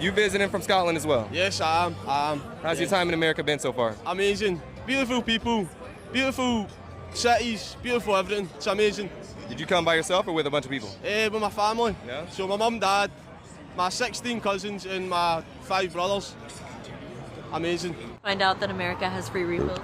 You visiting from Scotland as well? Yes, I am. How's your time in America been so far? Amazing. Beautiful people, beautiful cities, beautiful everything. It's amazing. Did you come by yourself or with a bunch of people? With my family. Yeah. So my mum, dad, my 16 cousins and my 5 brothers. Amazing. Find out that America has free refills.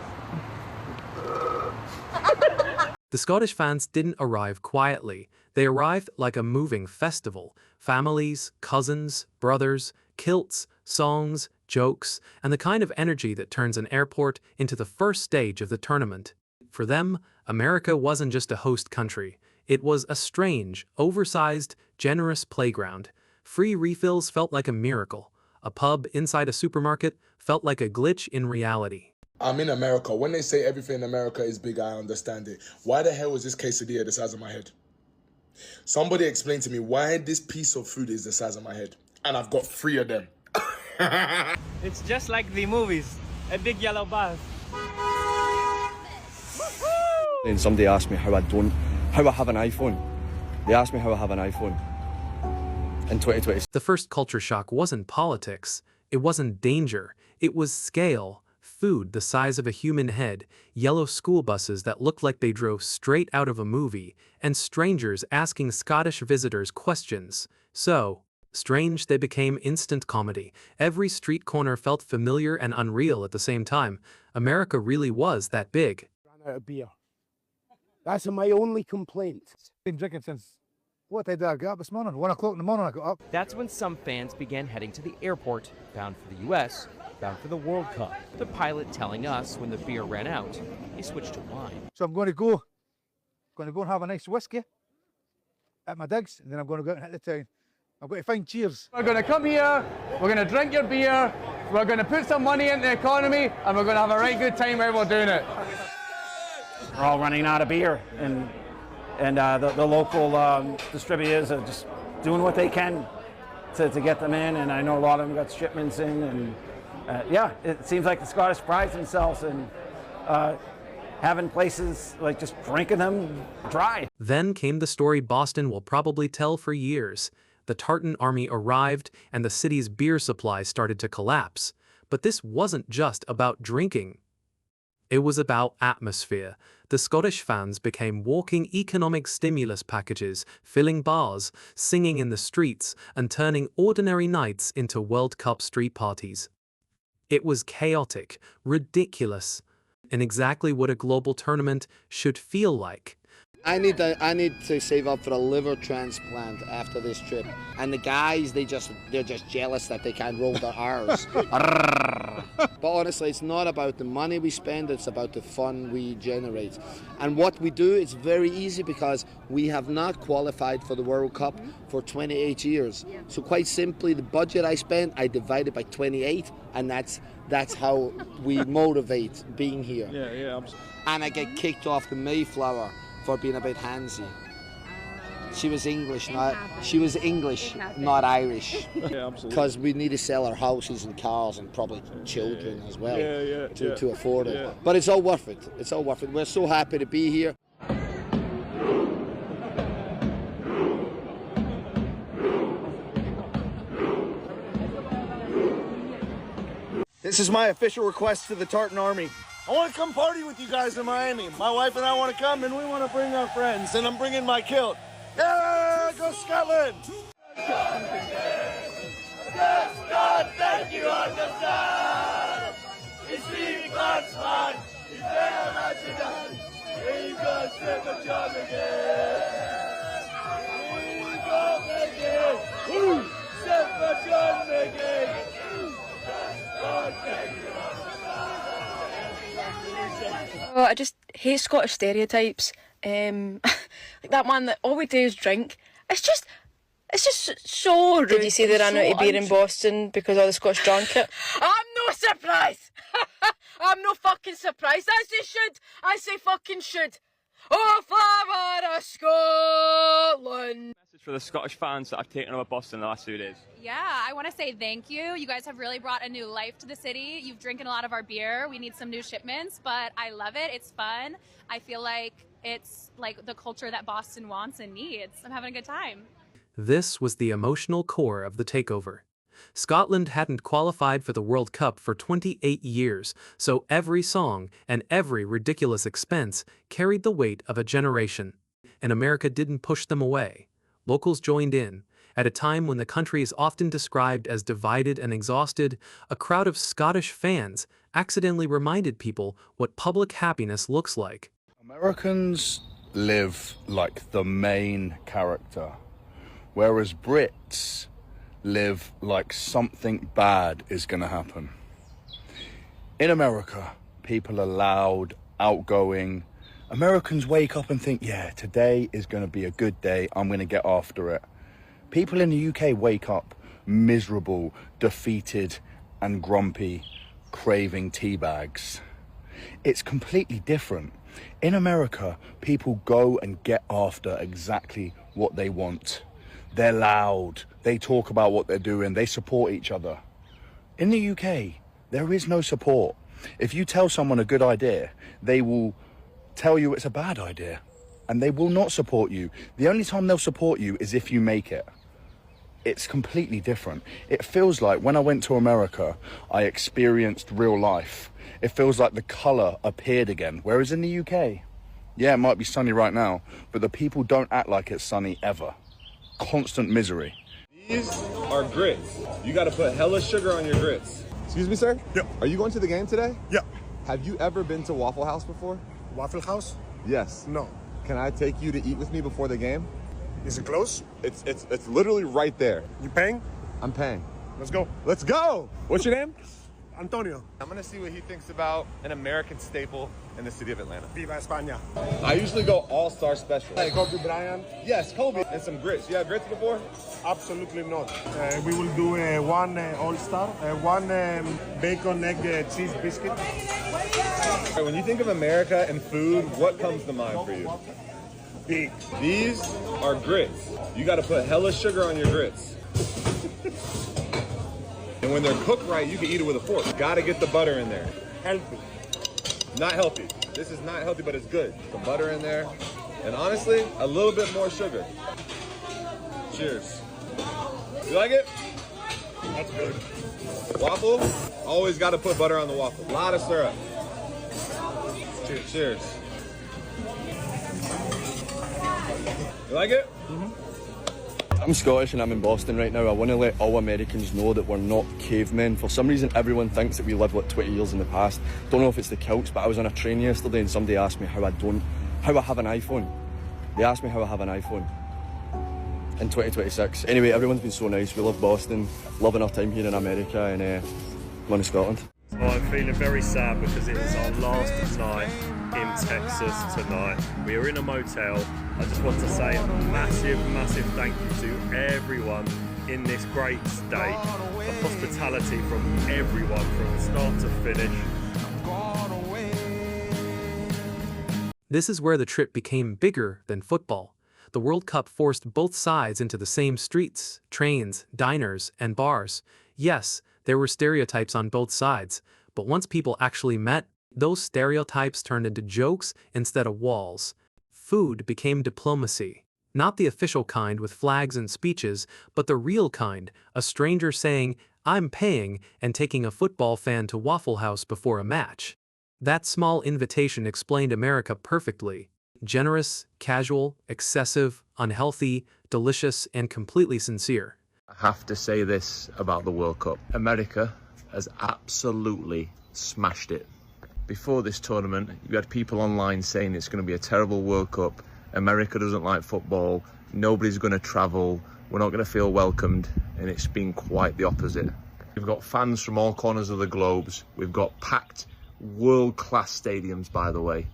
The Scottish fans didn't arrive quietly. They arrived like a moving festival. Families, cousins, brothers, kilts, songs, jokes, and the kind of energy that turns an airport into the first stage of the tournament. For them, America wasn't just a host country. It was a strange, oversized, generous playground. Free refills felt like a miracle. A pub inside a supermarket felt like a glitch in reality. I'm in America. When they say everything in America is big, I understand it. Why the hell is this quesadilla the size of my head? Somebody explain to me why this piece of food is the size of my head. And I've got 3 of them. It's just like the movies. A big yellow bus. And somebody asked me how I have an iPhone. They asked me how I have an iPhone in 2020. The first culture shock wasn't politics. It wasn't danger. It was scale. Food the size of a human head, yellow school buses that looked like they drove straight out of a movie, and strangers asking Scottish visitors questions. So strange they became instant comedy. Every street corner felt familiar and unreal at the same time. America really was that big. Ran out of beer. That's my only complaint. Been drinking since, what day did I get up this morning? 1 o'clock in the morning I got up. That's when some fans began heading to the airport, bound for the U.S., bound for the World Cup. The pilot telling us when the beer ran out, he switched to wine. So I'm going to go and have a nice whiskey at my digs, and then I'm going to go out and hit the town. I'm going to find cheers. We're going to come here, we're going to drink your beer, we're going to put some money into the economy, and we're going to have a right good time while we're doing it. We're all running out of beer, and the local distributors are just doing what they can to get them in, and I know a lot of them got shipments in, and yeah, it seems like the Scottish pride themselves in having places like just drinking them dry. Then came the story Boston will probably tell for years. The Tartan Army arrived and the city's beer supply started to collapse. But this wasn't just about drinking. It was about atmosphere. The Scottish fans became walking economic stimulus packages, filling bars, singing in the streets, and turning ordinary nights into World Cup street parties. It was chaotic, ridiculous, and exactly what a global tournament should feel like. I need to save up for a liver transplant after this trip. And the guys, they're just jealous that they can't roll their R's. But honestly, it's not about the money we spend, it's about the fun we generate. And what we do is very easy because we have not qualified for the World Cup for 28 years. So quite simply, the budget I spend, I divide it by 28, and that's how we motivate being here. Yeah. And I get kicked off the Mayflower for being a bit handsy. She was English, not Irish. Yeah, absolutely. Because we need to sell our houses and cars and probably children as well to afford it. Yeah. But it's all worth it. It's all worth it. We're so happy to be here. This is my official request to the Tartan Army. I want to come party with you guys in Miami. My wife and I want to come, and we want to bring our friends, and I'm bringing my kilt. Yeah, go Scotland! Yes, God, thank you, understand. It's the Glansman. It's very much done. We go slip a job again. We go again. Woo! Slip a job again. God, thank you, Oh, I just hate Scottish stereotypes. Like that man that all we do is drink. It's just so rude. Did you see they ran out of beer in Boston because all the Scots drank it? I'm no surprised. I'm no fucking surprised. I say should. I say fucking should. Oh, flower of Scotland. Message for the Scottish fans that have taken over Boston the last 2 days. Yeah, I want to say thank you. You guys have really brought a new life to the city. You've drinking a lot of our beer. We need some new shipments, but I love it. It's fun. I feel like it's like the culture that Boston wants and needs. I'm having a good time. This was the emotional core of the takeover. Scotland hadn't qualified for the World Cup for 28 years, so every song and every ridiculous expense carried the weight of a generation. And America didn't push them away. Locals joined in. At a time when the country is often described as divided and exhausted, a crowd of Scottish fans accidentally reminded people what public happiness looks like. Americans live like the main character, whereas Brits live like something bad is going to happen. In America, people are loud, outgoing. Americans wake up and think, yeah, today is going to be a good day, I'm going to get after it. People in the UK wake up miserable, defeated and grumpy, craving tea bags. It's completely different. In America, people go and get after exactly what they want. They're loud, they talk about what they're doing, they support each other. In the UK, there is no support. If you tell someone a good idea, they will tell you it's a bad idea, and they will not support you. The only time they'll support you is if you make it. It's completely different. It feels like when I went to America, I experienced real life. It feels like the colour appeared again, whereas in the UK, yeah, it might be sunny right now, but the people don't act like it's sunny ever. Constant misery. These are grits. You gotta put hella sugar on your grits. Excuse me, sir? Yeah. Are you going to the game today? Yeah. Have you ever been to Waffle House before? Waffle House? Yes. No. Can I take you to eat with me before the game? Is it close? It's literally right there. You paying? I'm paying. Let's go. Let's go! What's your name? Antonio. I'm gonna see what he thinks about an American staple in the city of Atlanta. Viva España. I usually go all-star special. Hey, Kobe Bryant. Yes, Kobe. And some grits. You had grits before? Absolutely not. We will do one all-star, one bacon, egg, cheese biscuit. When you think of America and food, what comes to mind for you? Big. These are grits. You gotta put hella sugar on your grits. And when they're cooked right, you can eat it with a fork. Gotta get the butter in there. Healthy. Not healthy. This is not healthy, but it's good. The butter in there. And honestly, a little bit more sugar. Cheers. You like it? That's good. Waffle, always gotta put butter on the waffle. A lot of syrup. Cheers. Cheers. You like it? Mm-hmm. I'm Scottish and I'm in Boston right now. I want to let all Americans know that we're not cavemen. For some reason, everyone thinks that we lived like 20 years in the past. Don't know if it's the Celts, but I was on a train yesterday and somebody asked me how I have an iPhone. They asked me how I have an iPhone in 2026. Anyway, everyone's been so nice. We love Boston, loving our time here in America, and going to Scotland. So I'm feeling very sad because it is our last night in Texas tonight. We are in a motel. I just want to say a massive, massive thank you to everyone in this great state. The hospitality from everyone from start to finish. This is where the trip became bigger than football. The World Cup forced both sides into the same streets, trains, diners, and bars. Yes, there were stereotypes on both sides, but once people actually met, those stereotypes turned into jokes instead of walls. Food became diplomacy. Not the official kind with flags and speeches, but the real kind, a stranger saying, "I'm paying," and taking a football fan to Waffle House before a match. That small invitation explained America perfectly. Generous, casual, excessive, unhealthy, delicious, and completely sincere. I have to say this about the World Cup. America has absolutely smashed it. Before this tournament, you had people online saying it's going to be a terrible World Cup. America doesn't like football. Nobody's going to travel. We're not going to feel welcomed. And it's been quite the opposite. We've got fans from all corners of the globes. We've got packed world-class stadiums, by the way.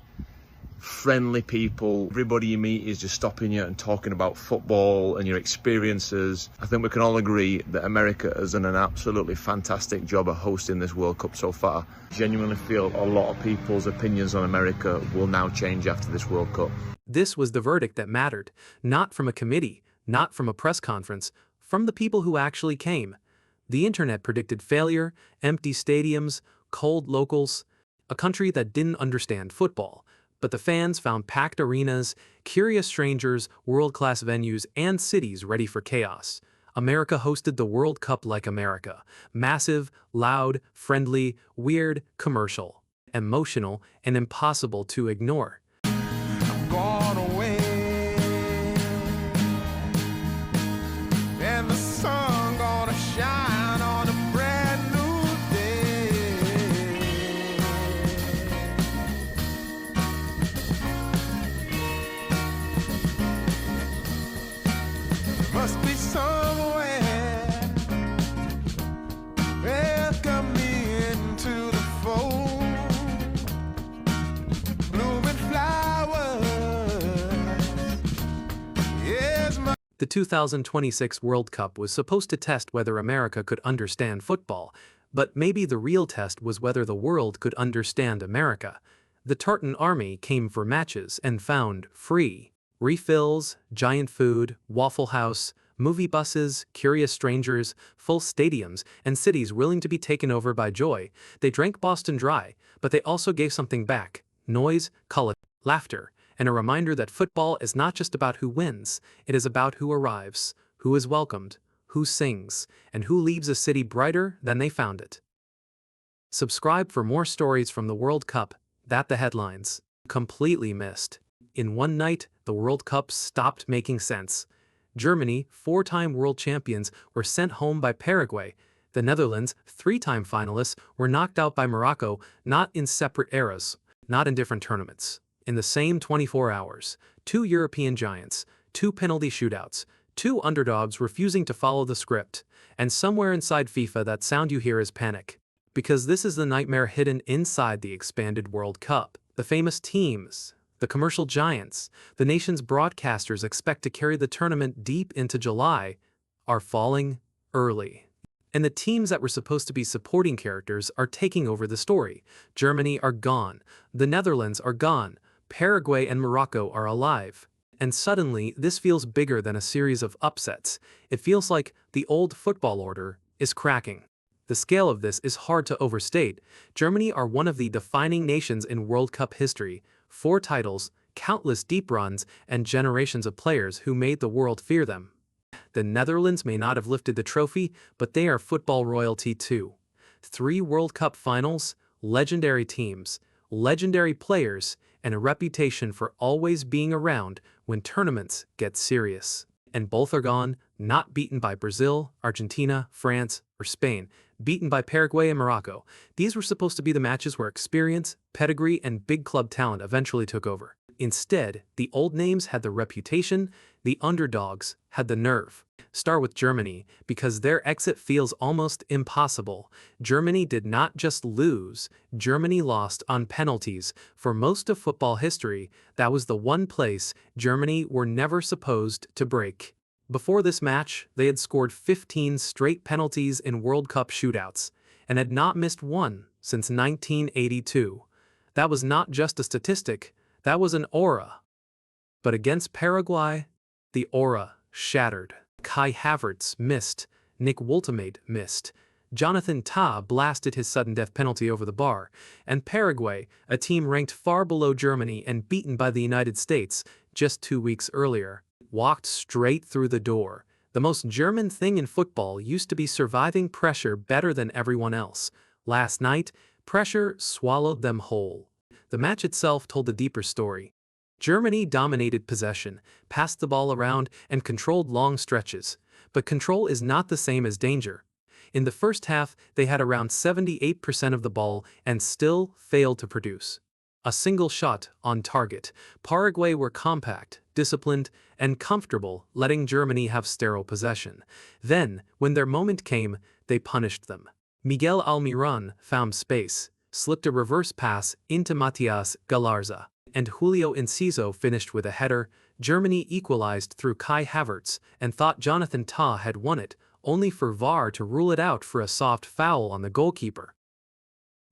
Friendly people. Everybody you meet is just stopping you and talking about football and your experiences. I think we can all agree that America has done an absolutely fantastic job of hosting this World Cup so far. Genuinely feel a lot of people's opinions on America will now change after this World Cup. This was the verdict that mattered, not from a committee, not from a press conference, from the people who actually came. The internet predicted failure, empty stadiums, cold locals, a country that didn't understand football. But the fans found packed arenas, curious strangers, world-class venues, and cities ready for chaos. America hosted the World Cup like America. Massive, loud, friendly, weird, commercial, emotional, and impossible to ignore. Gone away, and the sun gonna shine on a brand new day. Must be somewhere welcome me into the fold. Blooming flowers. Yes, my The 2026 World Cup was supposed to test whether America could understand football, but maybe the real test was whether the world could understand America. The Tartan Army came for matches and found free refills, giant food, Waffle House, movie buses, curious strangers, full stadiums, and cities willing to be taken over by joy. They drank Boston dry, but they also gave something back: noise, color, laughter, and a reminder that football is not just about who wins, it is about who arrives, who is welcomed, who sings, and who leaves a city brighter than they found it. Subscribe for more stories from the World Cup that the headlines completely missed. In one night, the World Cup stopped making sense. Germany, four-time world champions, were sent home by Paraguay. The Netherlands, three-time finalists, were knocked out by Morocco, not in separate eras, not in different tournaments. In the same 24 hours, two European giants, two penalty shootouts, two underdogs refusing to follow the script, and somewhere inside FIFA that sound you hear is panic. Because this is the nightmare hidden inside the expanded World Cup. The famous teams, the commercial giants, the nation's broadcasters expect to carry the tournament deep into July, are falling early. And the teams that were supposed to be supporting characters are taking over the story. Germany are gone, the Netherlands are gone, Paraguay and Morocco are alive. And suddenly, this feels bigger than a series of upsets. It feels like the old football order is cracking. The scale of this is hard to overstate. Germany are one of the defining nations in World Cup history. 4 titles, countless deep runs, and generations of players who made the world fear them. The Netherlands may not have lifted the trophy, but they are football royalty too. 3 World Cup finals, legendary teams, legendary players, and a reputation for always being around when tournaments get serious. And both are gone, not beaten by Brazil, Argentina, France, or Spain, beaten by Paraguay and Morocco. These were supposed to be the matches where experience, pedigree, and big club talent eventually took over. Instead, the old names had the reputation, the underdogs had the nerve. Start with Germany, because their exit feels almost impossible. Germany did not just lose, Germany lost on penalties. For most of football history, that was the one place Germany were never supposed to break. Before this match, they had scored 15 straight penalties in World Cup shootouts, and had not missed one since 1982. That was not just a statistic, that was an aura. But against Paraguay, the aura shattered. Kai Havertz missed, Nick Woltemade missed, Jonathan Tah blasted his sudden death penalty over the bar, and Paraguay, a team ranked far below Germany and beaten by the United States just 2 weeks earlier, walked straight through the door. The most German thing in football used to be surviving pressure better than everyone else. Last night, pressure swallowed them whole. The match itself told a deeper story. Germany dominated possession, passed the ball around, and controlled long stretches. But control is not the same as danger. In the first half, they had around 78% of the ball and still failed to produce a single shot on target. Paraguay were compact, disciplined, and comfortable, letting Germany have sterile possession. Then, when their moment came, they punished them. Miguel Almiron found space, slipped a reverse pass into Matias Galarza, and Julio Enciso finished with a header. Germany equalized through Kai Havertz and thought Jonathan Tah had won it, only for VAR to rule it out for a soft foul on the goalkeeper.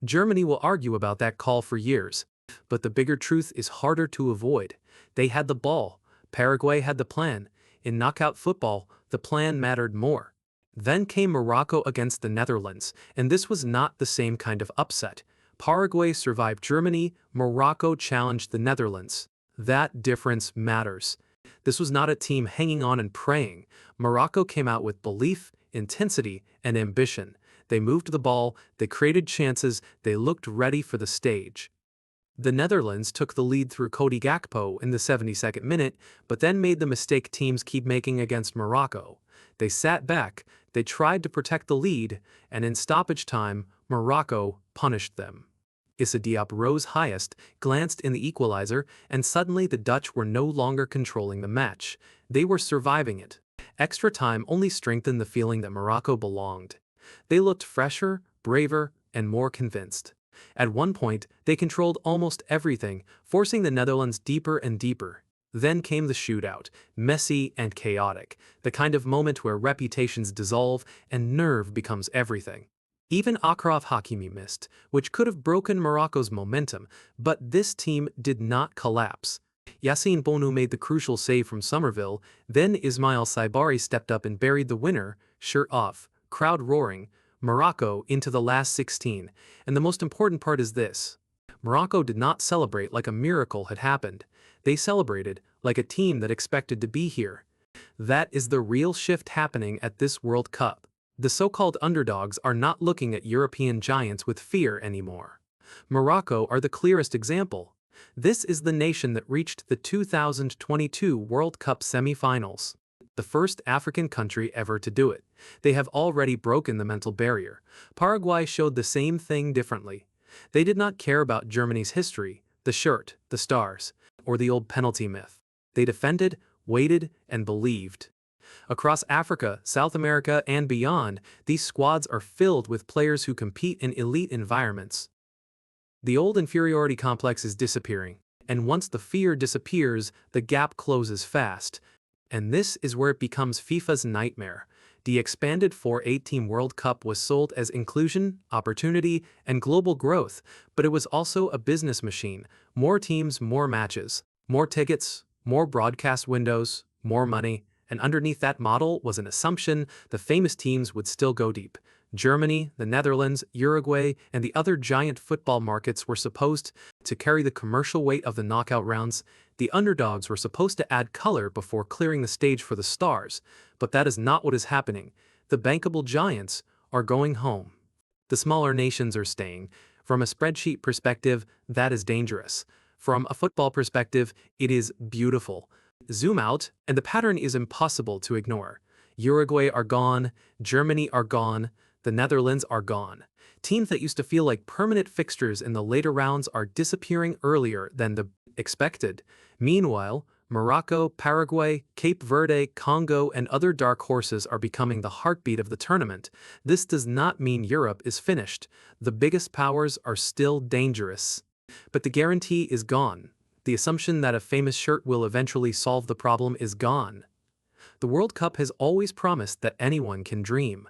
Germany will argue about that call for years, but the bigger truth is harder to avoid. They had the ball, Paraguay had the plan. In knockout football, the plan mattered more. Then came Morocco against the Netherlands, and this was not the same kind of upset. Paraguay survived Germany, Morocco challenged the Netherlands. That difference matters. This was not a team hanging on and praying. Morocco came out with belief, intensity, and ambition. They moved the ball, they created chances, they looked ready for the stage. The Netherlands took the lead through Cody Gakpo in the 72nd minute, but then made the mistake teams keep making against Morocco. They sat back, they tried to protect the lead, and in stoppage time, Morocco punished them. Issa Diop rose highest, glanced in the equalizer, and suddenly the Dutch were no longer controlling the match. They were surviving it. Extra time only strengthened the feeling that Morocco belonged. They looked fresher, braver, and more convinced. At one point, they controlled almost everything, forcing the Netherlands deeper and deeper. Then came the shootout, messy and chaotic, the kind of moment where reputations dissolve and nerve becomes everything. Even Achraf Hakimi missed, which could have broken Morocco's momentum, but this team did not collapse. Yassine Bounou made the crucial save from Somerville, then Ismail Saibari stepped up and buried the winner, shirt off, crowd roaring, Morocco into the last 16, and the most important part is this. Morocco did not celebrate like a miracle had happened. They celebrated like a team that expected to be here. That is the real shift happening at this World Cup. The so-called underdogs are not looking at European giants with fear anymore. Morocco are the clearest example. This is the nation that reached the 2022 World Cup semi-finals. The first African country ever to do it. They have already broken the mental barrier. Paraguay showed the same thing differently. They did not care about Germany's history, the shirt, the stars, or the old penalty myth. They defended, waited, and believed. Across Africa, South America, and beyond, these squads are filled with players who compete in elite environments. The old inferiority complex is disappearing, and once the fear disappears, the gap closes fast. And this is where it becomes FIFA's nightmare. The expanded 4-8-team World Cup was sold as inclusion, opportunity, and global growth, but it was also a business machine. More teams, more matches, more tickets, more broadcast windows, more money. And underneath that model was an assumption the famous teams would still go deep. Germany, the Netherlands, Uruguay, and the other giant football markets were supposed to carry the commercial weight of the knockout rounds. The underdogs were supposed to add color before clearing the stage for the stars. But that is not what is happening. The bankable giants are going home. The smaller nations are staying. From a spreadsheet perspective, that is dangerous. From a football perspective, it is beautiful. Zoom out, and the pattern is impossible to ignore. Uruguay are gone, Germany are gone, the Netherlands are gone. Teams that used to feel like permanent fixtures in the later rounds are disappearing earlier than the expected. Meanwhile, Morocco, Paraguay, Cape Verde, Congo, and other dark horses are becoming the heartbeat of the tournament. This does not mean Europe is finished. The biggest powers are still dangerous. But the guarantee is gone. The assumption that a famous shirt will eventually solve the problem is gone. The World Cup has always promised that anyone can dream.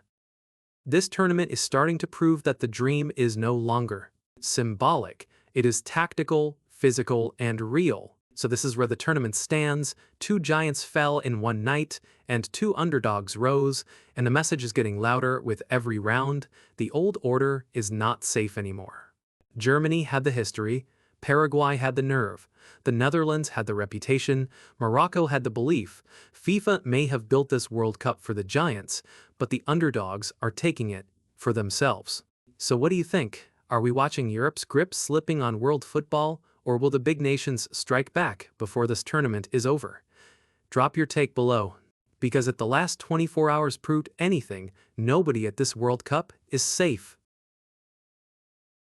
This tournament is starting to prove that the dream is no longer symbolic. It is tactical, physical, and real. So this is where the tournament stands. 2 giants fell in one night, and 2 underdogs rose, and the message is getting louder with every round. The old order is not safe anymore. Germany had the history, Paraguay had the nerve, the Netherlands had the reputation, Morocco had the belief. FIFA may have built this World Cup for the giants, but the underdogs are taking it for themselves. So what do you think? Are we watching Europe's grip slipping on world football, or will the big nations strike back before this tournament is over? Drop your take below, because if the last 24 hours proved anything, nobody at this World Cup is safe.